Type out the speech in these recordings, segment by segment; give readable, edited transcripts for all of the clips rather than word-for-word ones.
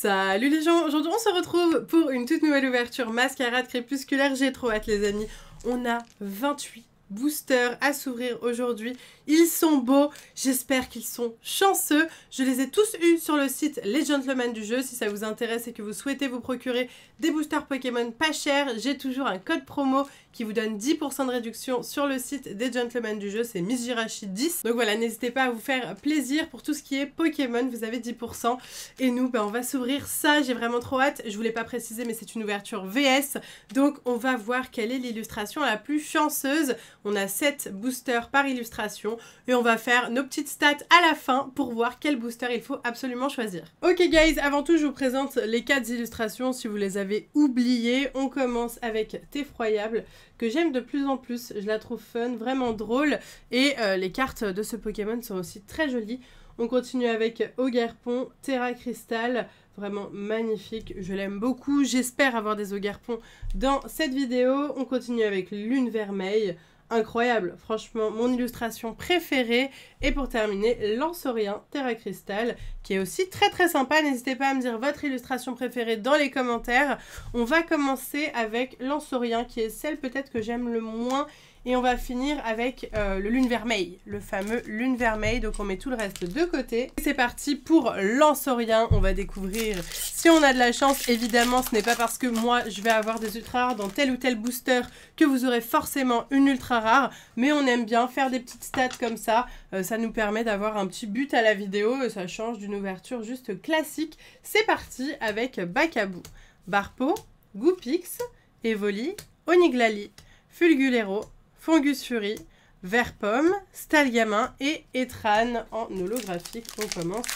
Salut les gens, aujourd'hui on se retrouve pour une toute nouvelle ouverture mascarade crépusculaire. J'ai trop hâte les amis, on a 28 boosters à s'ouvrir aujourd'hui. Ils sont beaux, j'espère qu'ils sont chanceux. Je les ai tous eus sur le site Les Gentlemen du jeu. Si ça vous intéresse et que vous souhaitez vous procurer des boosters Pokémon pas chers, j'ai toujours un code promo qui vous donne 10% de réduction sur le site des Gentlemen du jeu, c'est Miss Jirachi 10. Donc voilà, n'hésitez pas à vous faire plaisir pour tout ce qui est Pokémon, vous avez 10%. Et nous, on va s'ouvrir ça, j'ai vraiment trop hâte. Je vous l'ai pas précisé, mais c'est une ouverture VS. Donc on va voir quelle est l'illustration la plus chanceuse. On a 7 boosters par illustration et on va faire nos petites stats à la fin pour voir quel booster il faut absolument choisir. Ok guys, avant tout je vous présente les 4 illustrations si vous les avez oubliées. On commence avec T'effroyable, que j'aime de plus en plus, je la trouve fun, vraiment drôle et les cartes de ce Pokémon sont aussi très jolies. On continue avec Ogerpon, Terra Crystal, vraiment magnifique, je l'aime beaucoup, j'espère avoir des Ogerpon dans cette vidéo. On continue avec Lune Vermeille, incroyable, franchement mon illustration préférée. Et pour terminer, Lanceurien, Terra Crystal, qui est aussi très sympa. N'hésitez pas à me dire votre illustration préférée dans les commentaires. On va commencer avec Lanceurien, qui est celle peut-être que j'aime le moins. Et on va finir avec le Lune Vermeille, le fameux Lune Vermeille. Donc on met tout le reste de côté. C'est parti pour Lanceurien. On va découvrir si on a de la chance. Évidemment, ce n'est pas parce que moi je vais avoir des ultra rares dans tel ou tel booster que vous aurez forcément une ultra rare. Mais on aime bien faire des petites stats comme ça. Ça nous permet d'avoir un petit but à la vidéo. Ça change d'une ouverture juste classique. C'est parti avec Bakabou, Barpo, Goupix, Evoli, Oniglali, Fulgulero, Fungus Fury, Verpomme, Stalgamin et Etran en holographique. On commence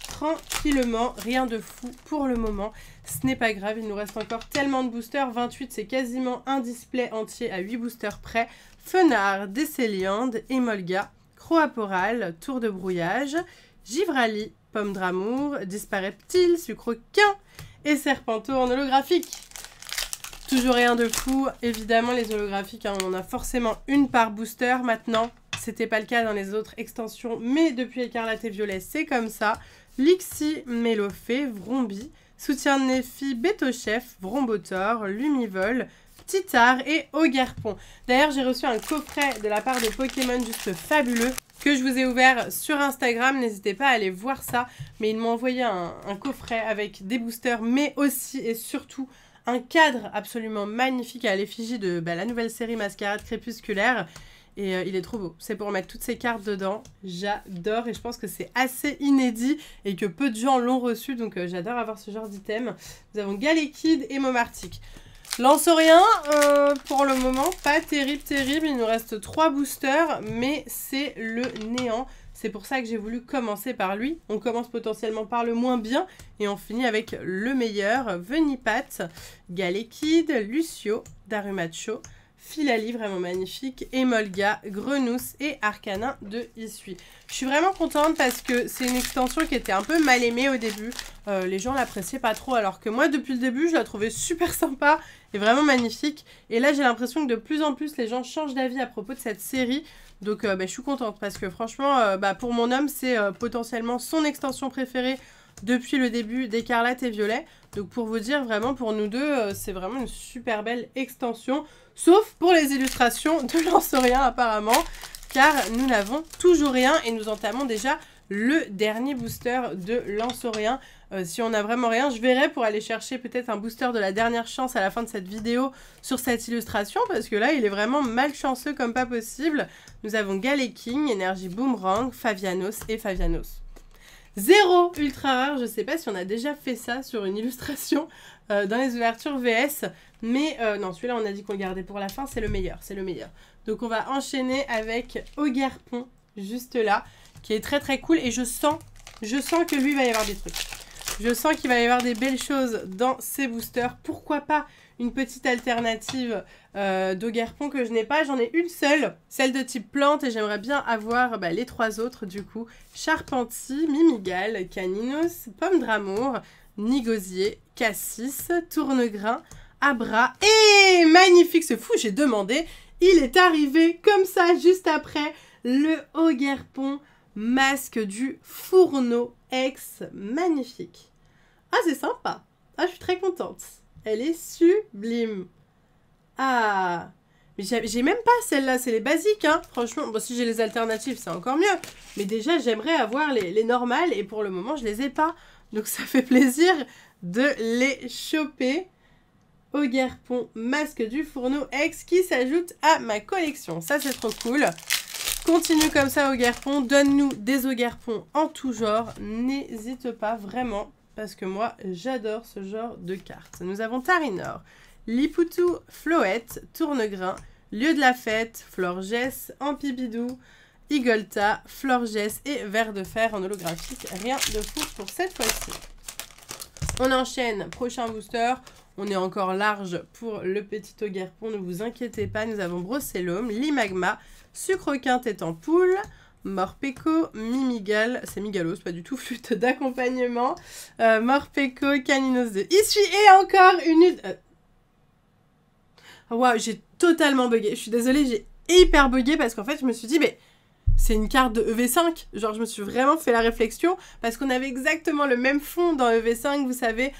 tranquillement, rien de fou pour le moment. Ce n'est pas grave, il nous reste encore tellement de boosters. 28, c'est quasiment un display entier à 8 boosters près. Fenard, Décéliande, Emolga, Croaporal, Tour de Brouillage, Givrali, Pomme d'Amour, Dispareptile, Sucroquin et Serpenteau en holographique. Toujours rien de fou, évidemment les holographiques, on en a forcément une par booster maintenant. C'était pas le cas dans les autres extensions, mais depuis Écarlate et Violet, c'est comme ça. Lixie, Mélofée, Vrombi, Soutien de Néphi, Bétochef, Vrombotor, Lumivol, Titard et Ogerpon. D'ailleurs, j'ai reçu un coffret de la part de Pokémon juste fabuleux que je vous ai ouvert sur Instagram. N'hésitez pas à aller voir ça. Mais ils m'ont envoyé un coffret avec des boosters, mais aussi et surtout un cadre absolument magnifique à l'effigie de la nouvelle série Mascarade Crépusculaire. Et il est trop beau. C'est pour mettre toutes ces cartes dedans. J'adore et je pense que c'est assez inédit et que peu de gens l'ont reçu. Donc j'adore avoir ce genre d'item. Nous avons Galekid et Momartic. Lanceurien, pour le moment, pas terrible. Il nous reste 3 boosters, mais c'est le néant. C'est pour ça que j'ai voulu commencer par lui. On commence potentiellement par le moins bien et on finit avec le meilleur. Venipat, Galekid, Lucio, Darumacho, Filali, vraiment magnifique, Emolga, Grenousse et Arcanin de Issui. Je suis vraiment contente parce que c'est une extension qui était un peu mal aimée au début. Les gens l'appréciaient pas trop alors que moi depuis le début je la trouvais super sympa et vraiment magnifique. Et là j'ai l'impression que de plus en plus les gens changent d'avis à propos de cette série. Donc je suis contente parce que franchement pour mon homme c'est potentiellement son extension préférée depuis le début d'Écarlate et Violet. Donc pour vous dire vraiment pour nous deux c'est vraiment une super belle extension. Sauf pour les illustrations de Lanceurien apparemment, car nous n'avons toujours rien et nous entamons déjà le dernier booster de Lanceurien. Si on n'a vraiment rien, je verrai pour aller chercher peut-être un booster de la dernière chance à la fin de cette vidéo sur cette illustration, parce que là il est vraiment malchanceux comme pas possible. Nous avons Galeking, Énergie Boomerang, Favianos et Favianos. 0 ultra rare, je sais pas si on a déjà fait ça sur une illustration dans les ouvertures VS, mais non, celui-là on a dit qu'on le gardait pour la fin, c'est le meilleur, c'est le meilleur. Donc on va enchaîner avec Ogerpon, juste là, qui est très cool et je sens que lui il va y avoir des trucs. Je sens qu'il va y avoir des belles choses dans ces boosters. Pourquoi pas une petite alternative d'Ogerpon que je n'ai pas. J'en ai une seule, celle de type plante, et j'aimerais bien avoir les 3 autres du coup. Charpentier, Mimigal, Caninos, Pomme d'Amour, Nigosier, Cassis, Tournegrain, Abra et magnifique, c'est fou, j'ai demandé. Il est arrivé comme ça juste après le Ogerpon masque du Fourneau X, magnifique. Ah, c'est sympa. Ah, je suis très contente. Elle est sublime. Ah, mais j'ai même pas celle-là, c'est les basiques, hein. Franchement, bon, si j'ai les alternatives, c'est encore mieux. Mais déjà, j'aimerais avoir les normales et pour le moment, je les ai pas. Donc, ça fait plaisir de les choper. Ogerpon masque du fourneau X qui s'ajoute à ma collection. Ça, c'est trop cool. Continue comme ça, Ogerpon. Donne-nous des Ogerpon en tout genre. N'hésite pas, vraiment, parce que moi, j'adore ce genre de cartes. Nous avons Tarinor, Lipoutou, Floette, Tournegrain, Lieu de la Fête, Florges, Ampibidou, Igolta, Florges et Ver de Fer en holographique. Rien de fou pour cette fois-ci. On enchaîne, prochain booster. On est encore large pour le petit Ogerpon, ne vous inquiétez pas. Nous avons Brocellum, Limagma, Sucrequin tête en poule, Morpeko, Mimigal, c'est Migalos, pas du tout, flûte d'accompagnement, Morpeko, Caninos de Issue et encore une... Waouh, j'ai totalement bugué. Je suis désolée, j'ai hyper bugué parce qu'en fait, je me suis dit, mais c'est une carte de EV5. Genre, je me suis vraiment fait la réflexion parce qu'on avait exactement le même fond dans EV5, vous savez,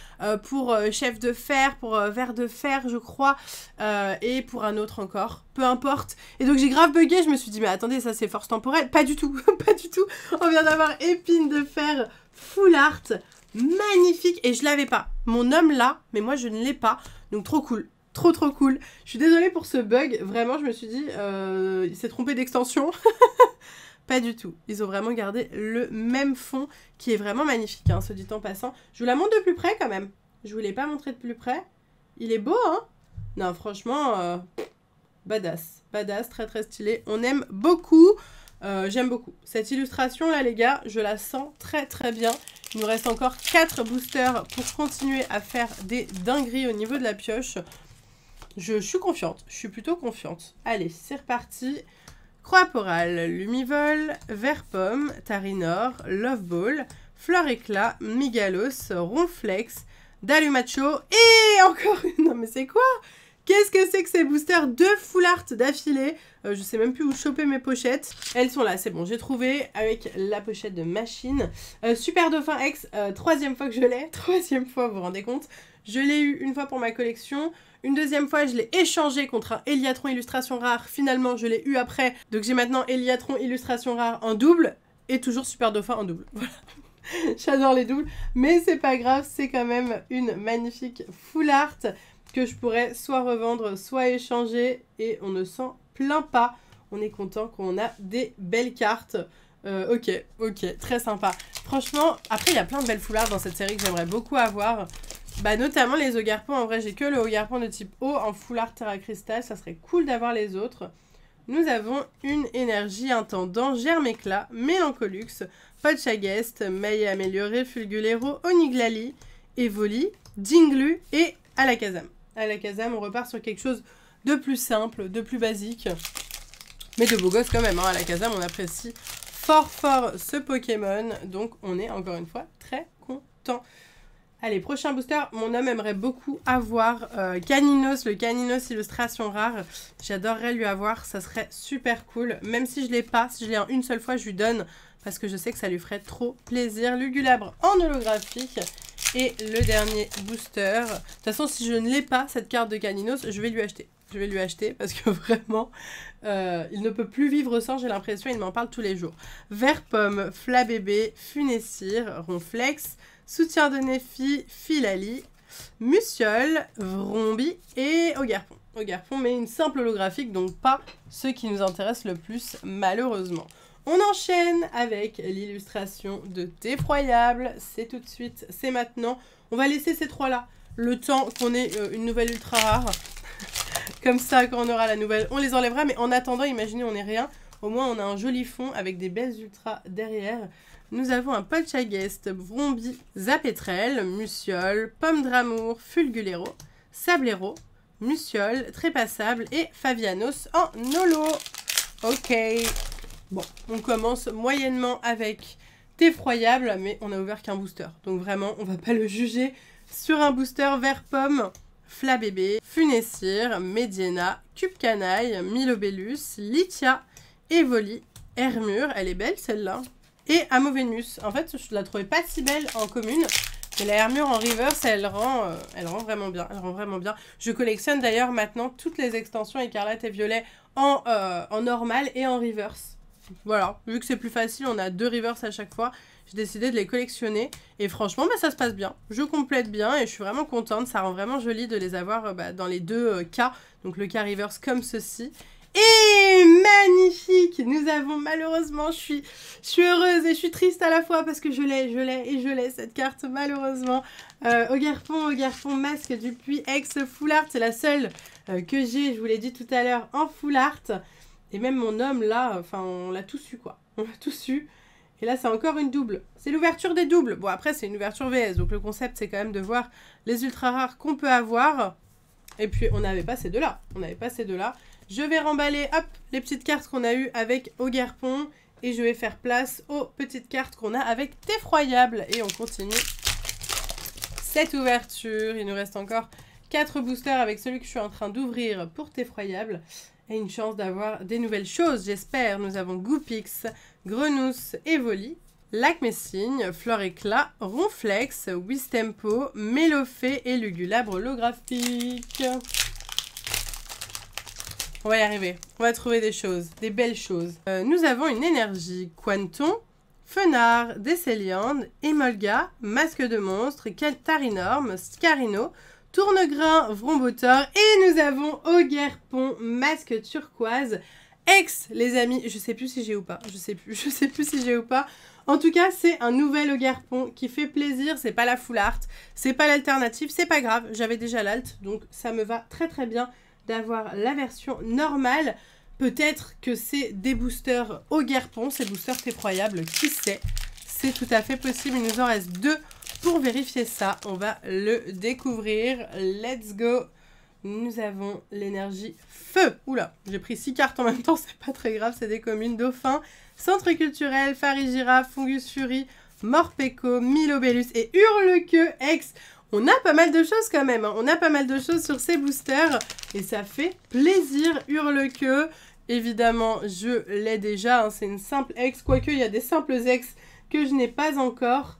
pour Chef de Fer, pour Ver de Fer, je crois, et pour un autre encore. Peu importe. Et donc, j'ai grave bugué. Je me suis dit, mais attendez, ça, c'est force temporelle. Pas du tout. Pas du tout. On vient d'avoir Épine de Fer full art. Magnifique. Et je l'avais pas. Mon homme l'a, mais moi, je ne l'ai pas. Donc, trop cool. Trop trop cool. Je suis désolée pour ce bug. Vraiment, je me suis dit, il s'est trompé d'extension. Pas du tout. Ils ont vraiment gardé le même fond qui est vraiment magnifique, hein, se dit en passant. Je vous la montre de plus près quand même. Je vous l'ai pas montré de plus près. Il est beau, hein? Non, franchement, badass. Badass, très très stylé. On aime beaucoup. J'aime beaucoup. Cette illustration là, les gars, je la sens très très bien. Il nous reste encore 4 boosters pour continuer à faire des dingueries au niveau de la pioche. Je suis confiante, je suis plutôt confiante. Allez, c'est reparti. Croix-Porale, Lumivol, Vert-Pomme, Tarinor, Loveball, Fleur-Éclat, Migalos, Ronflex, Dalumacho et encore une. Non mais c'est quoi? Qu'est-ce que c'est que ces boosters? 2 full art d'affilée. Je sais même plus où choper mes pochettes. Elles sont là, c'est bon, j'ai trouvé avec la pochette de machine. Super Dauphin X, 3e fois que je l'ai. 3e fois, vous vous rendez compte? Je l'ai eu une fois pour ma collection. Une deuxième fois, je l'ai échangé contre un Eliatron illustration rare. Finalement, je l'ai eu après. Donc, j'ai maintenant Eliatron illustration rare en double. Et toujours Super Dauphin en double. Voilà. J'adore les doubles. Mais c'est pas grave, c'est quand même une magnifique full art que je pourrais soit revendre, soit échanger. Et on ne s'en plaint pas. On est content qu'on a des belles cartes. Ok, très sympa. Franchement, après, il y a plein de belles full art dans cette série que j'aimerais beaucoup avoir. Bah notamment les Ogerpon, en vrai j'ai que le Ogerpon de type O en full art terra cristal, ça serait cool d'avoir les autres. Nous avons une énergie intendant, Germe-Éclat, Mélancolux, Polchagest, Maille amélioré, Fulgulero, Oniglali, Evoli, Dinglu et Alakazam. Alakazam, on repart sur quelque chose de plus simple, de plus basique, mais de beau gosse quand même, hein. Alakazam, on apprécie fort ce Pokémon, donc on est encore une fois très content. Allez, prochain booster, mon homme aimerait beaucoup avoir Caninos, le Caninos illustration rare. J'adorerais lui avoir, ça serait super cool. Même si je l'ai pas, si je l'ai en une seule fois, je lui donne parce que je sais que ça lui ferait trop plaisir. Lugulabre en holographique. Et le dernier booster. De toute façon, si je ne l'ai pas, cette carte de Caninos, je vais lui acheter. Je vais lui acheter parce que vraiment, il ne peut plus vivre sans, j'ai l'impression, il m'en parle tous les jours. Vert-Pomme, Flabébé, Funessire, Ronflex, Soutien de Néphi, Filali, Musiole, Vrombi et Ogerpon. Ogerpon, mais une simple holographique, donc pas ce qui nous intéresse le plus, malheureusement. On enchaîne avec l'illustration de Effroyable. C'est tout de suite, c'est maintenant. On va laisser ces trois-là, le temps qu'on ait une nouvelle ultra rare. Comme ça, quand on aura la nouvelle, on les enlèvera. Mais en attendant, imaginez, on n'est rien. Au moins, on a un joli fond avec des belles ultras derrière. Nous avons un Polchagest, Vrombi, Zapetrel, Musiole, Pomme d'Amour, Fulgulero, Sablero, Musiole, Trépassable et Favianos en holo. Ok. Bon, on commence moyennement avec Effroyable, mais on a ouvert qu'un booster. Donc vraiment, on va pas le juger sur un booster Vert-Pomme, Flabébé, Funessire, Mediena, Cube Canaille, Milobellus, Litia, Evoli, Hermure, elle est belle celle-là, et Amovenus. En fait, je la trouvais pas si belle en commune, Et la armure en reverse, elle rend vraiment bien. Elle rend vraiment bien. Je collectionne d'ailleurs maintenant toutes les extensions écarlate et violet en normal et en reverse. Voilà, vu que c'est plus facile, on a 2 reverse à chaque fois. J'ai décidé de les collectionner. Et franchement, bah, ça se passe bien. Je complète bien et je suis vraiment contente. Ça rend vraiment joli de les avoir dans les 2 cas. Donc le cas reverse comme ceci. Et magnifique! Nous avons malheureusement, je suis heureuse et je suis triste à la fois parce que je l'ai cette carte malheureusement. Ogerpon, masque du puits ex full art, c'est la seule que j'ai, je vous l'ai dit tout à l'heure, en full art. Et même mon homme là, enfin on l'a tous eu quoi, on l'a tous eu. Et là c'est encore une double, c'est l'ouverture des doubles. Bon après c'est une ouverture VS, donc le concept c'est quand même de voir les ultra rares qu'on peut avoir. Et puis on n'avait pas ces deux-là, Je vais remballer, hop, les petites cartes qu'on a eues avec Ogerpon. Et je vais faire place aux petites cartes qu'on a avec Teffroyable. Et on continue cette ouverture. Il nous reste encore 4 boosters avec celui que je suis en train d'ouvrir pour Teffroyable. Et une chance d'avoir des nouvelles choses, j'espère. Nous avons Goopix, Grenousse et Voli. Lac Messigne, Flore Éclat, Ronflex, Wistempo, Mélofée et Lugulabre holographique. On va y arriver. On va trouver des choses, des belles choses. Nous avons une énergie Quanton, Fenard, Décéliande, Emolga, Masque de Monstre, Tarinor, Scarino, Tournegrain, Vrombotor et nous avons Ogerpon, Masque Turquoise. Ex, les amis, je sais plus si j'ai ou pas. Je sais plus si j'ai ou pas. En tout cas, c'est un nouvel Ogerpon qui fait plaisir. C'est pas la full art, c'est pas l'alternative, c'est pas grave. J'avais déjà l'alt, donc ça me va très très bien d'avoir la version normale. Peut-être que c'est des boosters Ogerpon, ces boosters Teffroyable, qui sait. C'est tout à fait possible, il nous en reste 2 pour vérifier ça. On va le découvrir, let's go. Nous avons l'énergie feu. Oula, j'ai pris 6 cartes en même temps, c'est pas très grave, c'est des communes. Dauphin, Centre culturel, Farigiraf, Fungus Fury, Morpeko, Milobellus et Hurlequeue Ex. On a pas mal de choses quand même, hein. On a pas mal de choses sur ces boosters et ça fait plaisir. Hurlequeue, évidemment, je l'ai déjà, hein. C'est une simple ex, quoique il y a des simples ex que je n'ai pas encore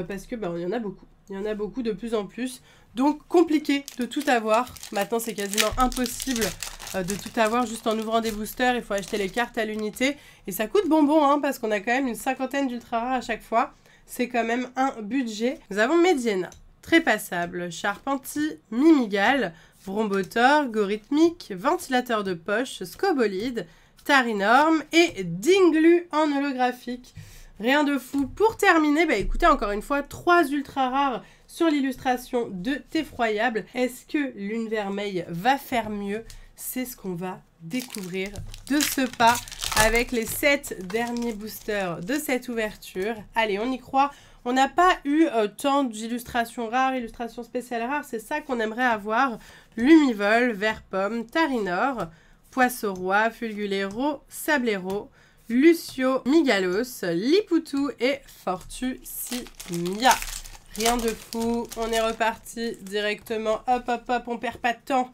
parce que il y en a beaucoup. Il y en a beaucoup de plus en plus. Donc compliqué de tout avoir. Maintenant c'est quasiment impossible de tout avoir juste en ouvrant des boosters. Il faut acheter les cartes à l'unité. Et ça coûte bonbon hein, parce qu'on a quand même une 50aine d'ultra rares à chaque fois. C'est quand même un budget. Nous avons Mediena, Trépassable, Charpenti, Mimigal, Vrombotor, Gorithmique, Ventilateur de poche, Scobolide, Tarinorm et Dinglu en holographique. Rien de fou. Pour terminer, écoutez, encore une fois, 3 ultra rares sur l'illustration de Teffroyable. Est-ce que Lune Vermeille va faire mieux? C'est ce qu'on va découvrir de ce pas avec les 7 derniers boosters de cette ouverture. Allez, on y croit. On n'a pas eu tant d'illustrations rares, illustrations spéciales rares. C'est ça qu'on aimerait avoir. Lumivol, Vert-Pomme, Tarinor, Poisson-Roi, Fulgulero, Sablero, Lucio, Migalos, Lipoutou et Fortusimia. Rien de fou, on est reparti directement. Hop, hop, hop, on perd pas de temps.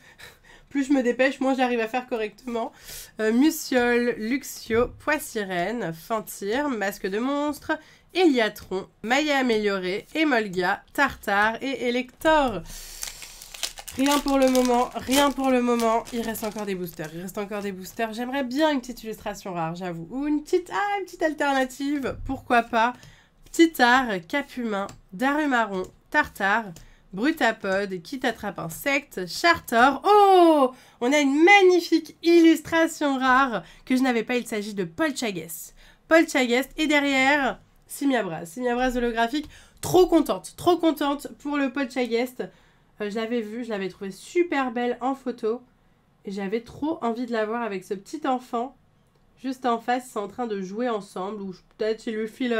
Plus je me dépêche, moins j'arrive à faire correctement. Muciole, Luxio, Poissirène, Fantir, Masque de Monstre, Eliatron, Maillet Amélioré, Emolga, Tartare et Elector. Rien pour le moment, il reste encore des boosters, J'aimerais bien une petite illustration rare, j'avoue. Ou une petite alternative, pourquoi pas. Petit art, Capumain, Darumaron, Tartare, Brutapode, qui t'attrape insecte, Chartor. Oh, on a une magnifique illustration rare que je n'avais pas, il s'agit de Polchagest. Et derrière, Simiabras holographique. Trop contente pour le Polchagest. Je l'avais vue, je l'avais trouvée super belle en photo. Et j'avais trop envie de la voir avec ce petit enfant. Juste en face, ils sont en train de jouer ensemble. Ou peut-être il lui file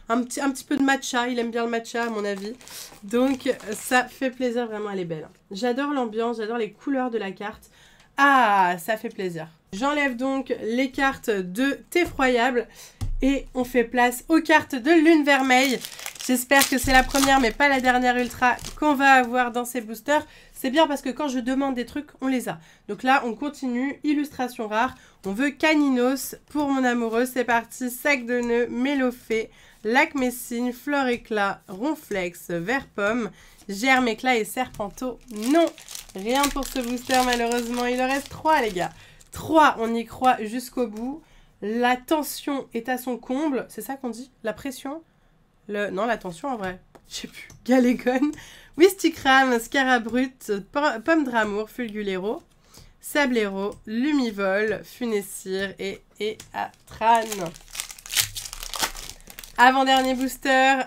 un petit peu de matcha. Il aime bien le matcha à mon avis. Donc ça fait plaisir, vraiment elle est belle. J'adore l'ambiance, j'adore les couleurs de la carte. Ah, ça fait plaisir. J'enlève donc les cartes de Teffroyable. Et on fait place aux cartes de Lune Vermeille. J'espère que c'est la première mais pas la dernière ultra qu'on va avoir dans ces boosters. C'est bien parce que quand je demande des trucs, on les a. Donc là, on continue. Illustration rare. On veut Caninos pour mon amoureux. C'est parti. Sac de nœuds, Mélofée, Lac Messine, Fleur Éclat, Ronflex, Vert Pomme, Germe Éclat et Serpenteau. Non, rien pour ce booster malheureusement. Il en reste 3 les gars. 3, on y croit jusqu'au bout. La tension est à son comble. C'est ça qu'on dit? La pression? Non, la tension en vrai. Je sais plus. Galégone, Wistikram, Scarabrut, Pomme d'Amour, Fulgulero, Sablero, Lumivol, Funessir et Atran. Avant-dernier booster,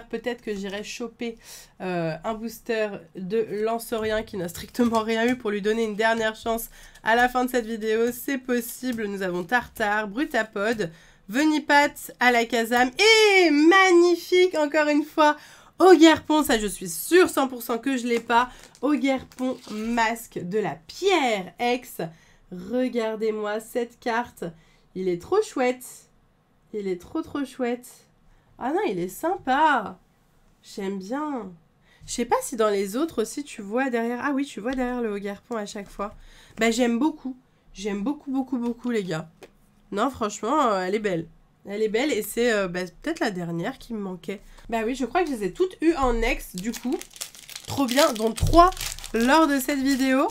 peut-être que j'irai choper un booster de Lansorien qui n'a strictement rien eu pour lui donner une dernière chance à la fin de cette vidéo. C'est possible, nous avons Tartare, Brutapod, Venipat, Alakazam et magnifique encore une fois, Ogerpon, ça je suis sûre 100% que je l'ai pas. Ogerpon, masque de la pierre X. Regardez-moi cette carte, il est trop chouette. Il est trop chouette. Ah non, il est sympa. J'aime bien. Je sais pas si dans les autres aussi tu vois derrière. Ah oui, tu vois derrière le Ogerpon à chaque fois. Bah j'aime beaucoup. J'aime beaucoup les gars. Non, franchement, elle est belle. Elle est belle et c'est peut-être la dernière qui me manquait. Bah oui, je crois que je les ai toutes eues en ex du coup. Trop bien, dont 3 lors de cette vidéo.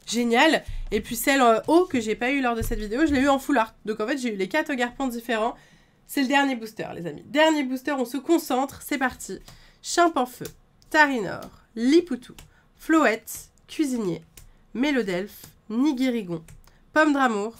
Génial. Et puis celle haut que j'ai pas eu lors de cette vidéo, je l'ai eu en full art. Donc en fait, j'ai eu les 4 Ogerpons différents. C'est le dernier booster, les amis. Dernier booster, on se concentre. C'est parti. Chimpanfeu, Tarinor, Lipoutou, Floette, Cuisinier, Mélodelphe, Nigirigon, Pomme d'Amour,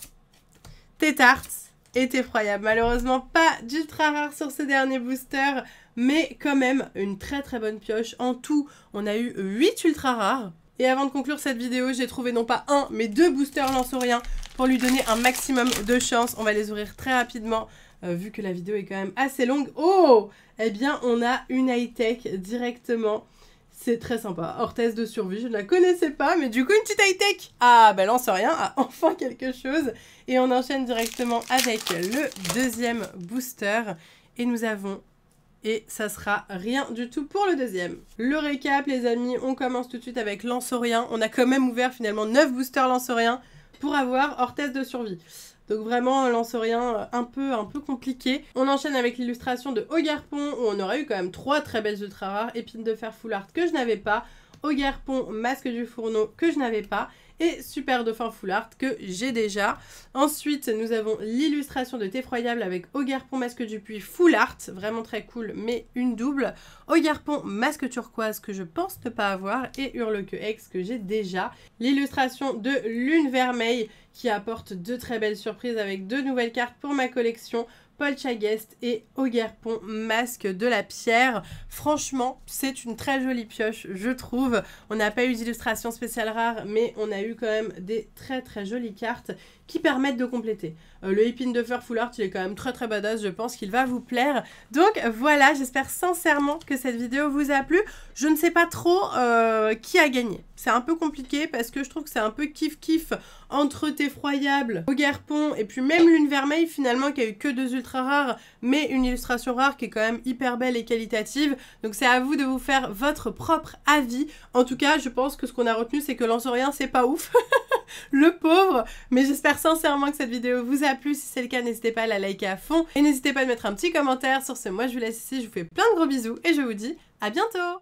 Tétarte et Effroyable. Malheureusement, pas d'ultra rare sur ce dernier booster, mais quand même une très bonne pioche. En tout, on a eu 8 ultra rares. Et avant de conclure cette vidéo, j'ai trouvé non pas un, mais 2 boosters Lansorien pour lui donner un maximum de chance. On va les ouvrir très rapidement, vu que la vidéo est quand même assez longue. Oh! Eh bien, on a une high-tech directement. C'est très sympa. Orthèse de survie, je ne la connaissais pas, mais du coup, une petite high-tech. Ah, ben Lansorien a enfin quelque chose. Et on enchaîne directement avec le deuxième booster. Et nous avons... Et ça sera rien du tout pour le deuxième. Le récap, les amis, on commence tout de suite avec Lansorien. On a quand même ouvert finalement 9 boosters Lansorien pour avoir Orthèse de survie. Donc vraiment, Lansorien un peu compliqué. On enchaîne avec l'illustration de Ogerpon, où on aura eu quand même 3 très belles ultra rares. Épine de fer full art que je n'avais pas. Ogerpon, masque du fourneau que je n'avais pas. Et Super Dauphin full art que j'ai déjà. Ensuite, nous avons l'illustration de Effroyable avec Ogerpon, masque du puits full art. Vraiment très cool, mais une double. Ogerpon, masque turquoise que je pense ne pas avoir. Et Hurle-Queue X que j'ai déjà. L'illustration de Lune Vermeille qui apporte 2 très belles surprises avec 2 nouvelles cartes pour ma collection. Poltergeist et Ogerpon, masque de la pierre. Franchement, c'est une très jolie pioche, je trouve. On n'a pas eu d'illustration spéciale rare, mais on a eu quand même des très jolies cartes qui permettent de compléter. Le épine de fer full art, il est quand même très badass, je pense qu'il va vous plaire. Donc voilà, j'espère sincèrement que cette vidéo vous a plu. Je ne sais pas trop qui a gagné. C'est un peu compliqué parce que je trouve que c'est un peu kiff entre Effroyable, Ogerpon et puis même Lune Vermeille finalement qui a eu que 2 ultra rares, mais une illustration rare qui est quand même hyper belle et qualitative. Donc c'est à vous de vous faire votre propre avis. En tout cas, je pense que ce qu'on a retenu, c'est que Lansorien, c'est pas ouf. Le pauvre, mais j'espère sincèrement que cette vidéo vous a plu. Si c'est le cas, n'hésitez pas à la liker à fond et n'hésitez pas à mettre un petit commentaire. Sur ce, moi je vous laisse ici, je vous fais plein de gros bisous et je vous dis à bientôt.